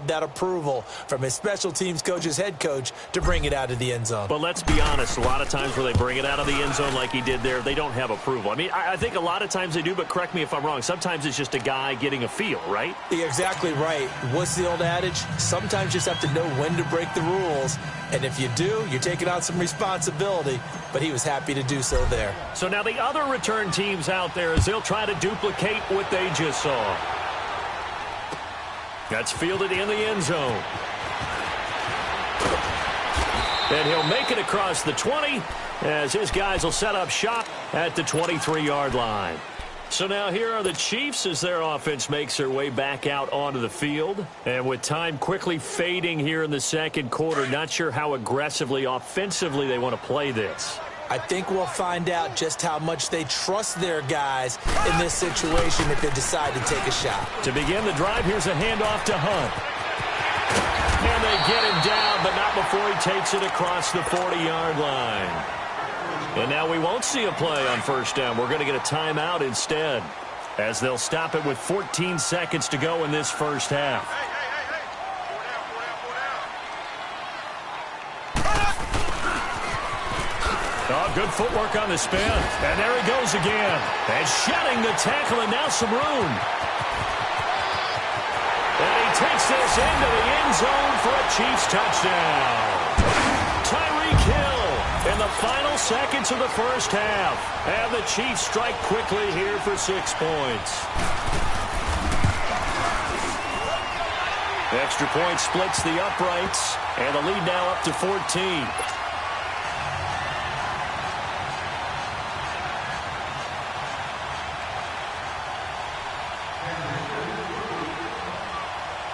that approval from his special teams coach's head coach to bring it out of the end zone. But let's be honest, a lot of times where they bring it out of the end zone like he did there, they don't have approval. I mean, I think a lot of times they do, but correct me if I'm wrong. Sometimes it's just a guy getting a feel, right? You're exactly right. What's the old adage? Sometimes you just have to know when to break the rules. And if you do, you're taking on some responsibility. But he was happy to do so there. So now the other return teams out there as they'll try to duplicate what they just saw. That's fielded in the end zone. And he'll make it across the 20 as his guys will set up shop at the 23-yard line. So now here are the Chiefs as their offense makes their way back out onto the field. And with time quickly fading here in the second quarter, not sure how aggressively, offensively they want to play this. I think we'll find out just how much they trust their guys in this situation if they decide to take a shot. To begin the drive, here's a handoff to Hunt. And they get him down, but not before he takes it across the 40-yard line. And now we won't see a play on first down. We're going to get a timeout instead, as they'll stop it with 14 seconds to go in this first half. Oh, good footwork on the spin. And there he goes again. And shedding the tackle, and now some room. And he takes this into the end zone for a Chiefs touchdown. Tyreek Hill in the final seconds of the first half. And the Chiefs strike quickly here for 6 points. Extra point splits the uprights. And the lead now up to 14.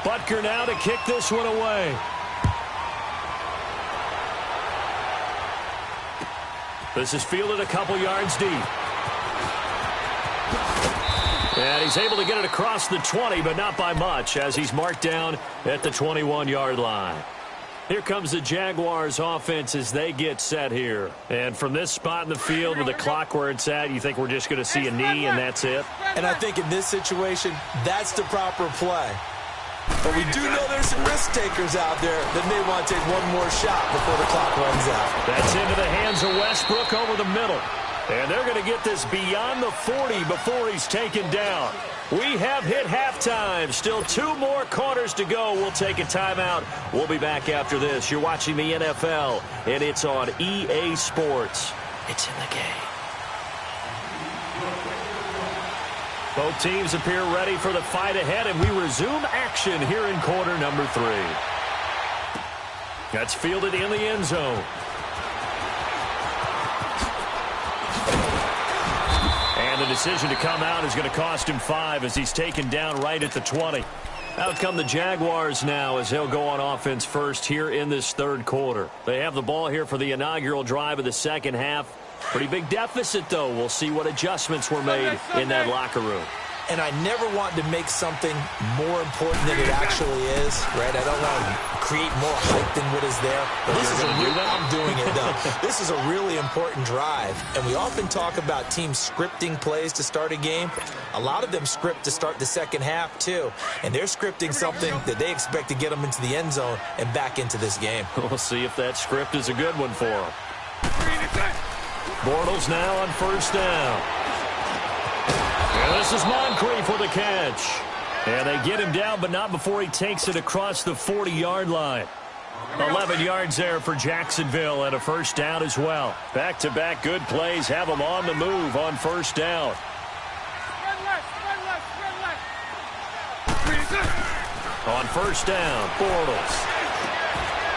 Butker now to kick this one away. This is fielded a couple yards deep. And he's able to get it across the 20, but not by much, as he's marked down at the 21-yard line. Here comes the Jaguars offense as they get set here. And from this spot in the field with the clock where it's at, you think we're just going to see a knee and that's it? And I think in this situation, that's the proper play. But we do know there's some risk takers out there that may want to take one more shot before the clock runs out. That's into the hands of Westbrook over the middle. And they're going to get this beyond the 40 before he's taken down. We have hit halftime. Still 2 more quarters to go. We'll take a timeout. We'll be back after this. You're watching the NFL, and it's on EA Sports. It's in the game. Both teams appear ready for the fight ahead, and we resume action here in quarter number 3. That's fielded in the end zone. And the decision to come out is going to cost him 5 as he's taken down right at the 20. Out come the Jaguars now as they'll go on offense first here in this third quarter. They have the ball here for the inaugural drive of the second half. Pretty big deficit, though. We'll see what adjustments were made in that locker room. And I never want to make something more important than it actually is, right? I don't want to create more hype than what is there. But this is I'm doing it, though. This is a really important drive. And we often talk about teams scripting plays to start a game. A lot of them script to start the second half, too. And they're scripting something that they expect to get them into the end zone and back into this game. We'll see if that script is a good one for them. Bortles now on first down. And this is Moncrief with a catch. And they get him down, but not before he takes it across the 40-yard line. 11 yards there for Jacksonville and a first down as well. Back-to-back good plays have them on the move on first down. On first down, Bortles.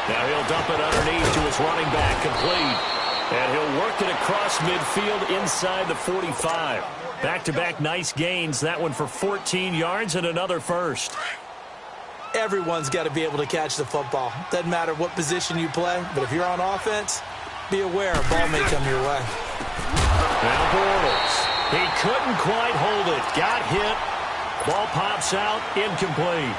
Now he'll dump it underneath to his running back, complete. And he'll work it across midfield inside the 45. Back-to-back nice gains. That one for 14 yards and another first. Everyone's got to be able to catch the football. Doesn't matter what position you play, but if you're on offense, be aware a ball may come your way. Now Bortles. He couldn't quite hold it. Got hit. Ball pops out. Incomplete.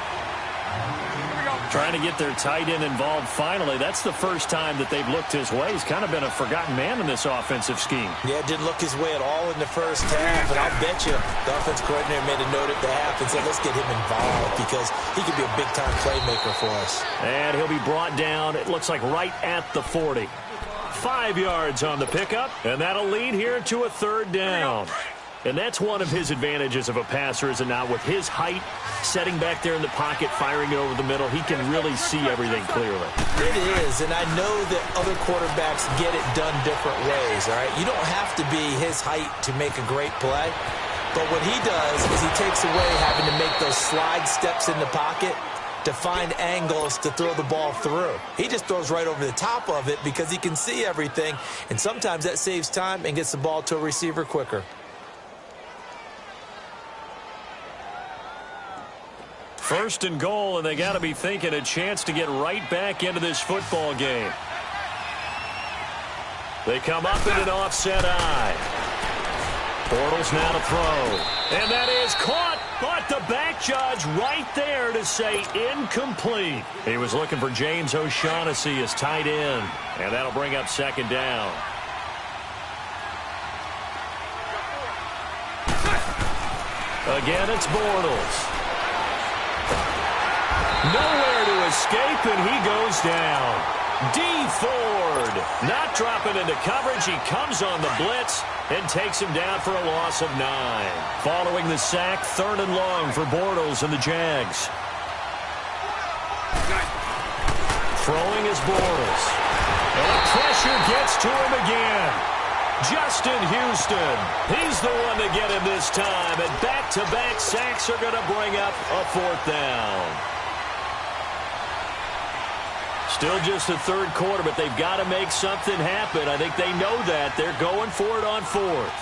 Trying to get their tight end involved finally. That's the first time that they've looked his way. He's kind of been a forgotten man in this offensive scheme. Yeah, didn't look his way at all in the first half. And I'll bet you the offense coordinator made a note at the half and said, let's get him involved because he could be a big-time playmaker for us. And he'll be brought down, it looks like, right at the 40. 5 yards on the pickup, and that'll lead here to a third down. And that's one of his advantages of a passer, is it not? With his height, setting back there in the pocket, firing it over the middle, he can really see everything clearly. It is, and I know that other quarterbacks get it done different ways, all right? You don't have to be his height to make a great play, but what he does is he takes away having to make those slide steps in the pocket to find angles to throw the ball through. He just throws right over the top of it because he can see everything, and sometimes that saves time and gets the ball to a receiver quicker. First and goal, and they got to be thinking a chance to get right back into this football game. They come up in an offset eye. Bortles now to throw. And that is caught, but the back judge right there to say incomplete. He was looking for James O'Shaughnessy as tight end, and that'll bring up second down. Again, it's Bortles. Nowhere to escape, and he goes down. D. Ford not dropping into coverage. He comes on the blitz and takes him down for a loss of 9. Following the sack, third and long for Bortles and the Jags. Throwing is Bortles. And the pressure gets to him again. Justin Houston. He's the one to get him this time. And back-to-back sacks are going to bring up a fourth down. Still just the third quarter, but they've got to make something happen. I think they know that. They're going for it on fourth.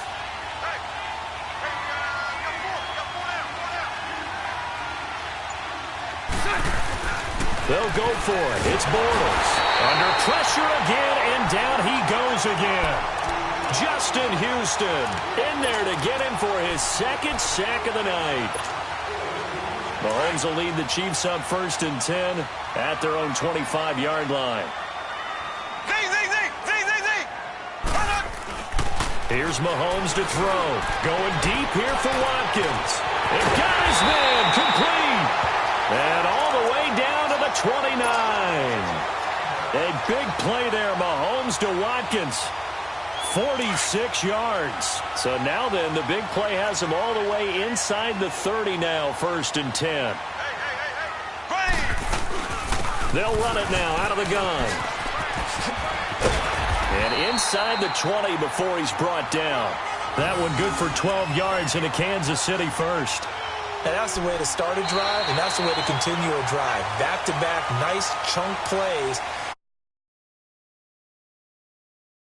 They'll go for it. It's Bortles. Under pressure again, and down he goes again. Justin Houston in there to get him for his second sack of the night. Mahomes will lead the Chiefs up first and 10 at their own 25-yard line. Here's Mahomes to throw. Going deep here for Watkins. And got his man complete. And all the way down to the 29. A big play there, Mahomes to Watkins. 46 yards. So now then, the big play has him all the way inside the 30 now, first and 10. They'll run it now out of the gun. And inside the 20 before he's brought down. That one good for 12 yards into Kansas City first. And that's the way to start a drive, and that's the way to continue a drive. Back-to-back, nice chunk plays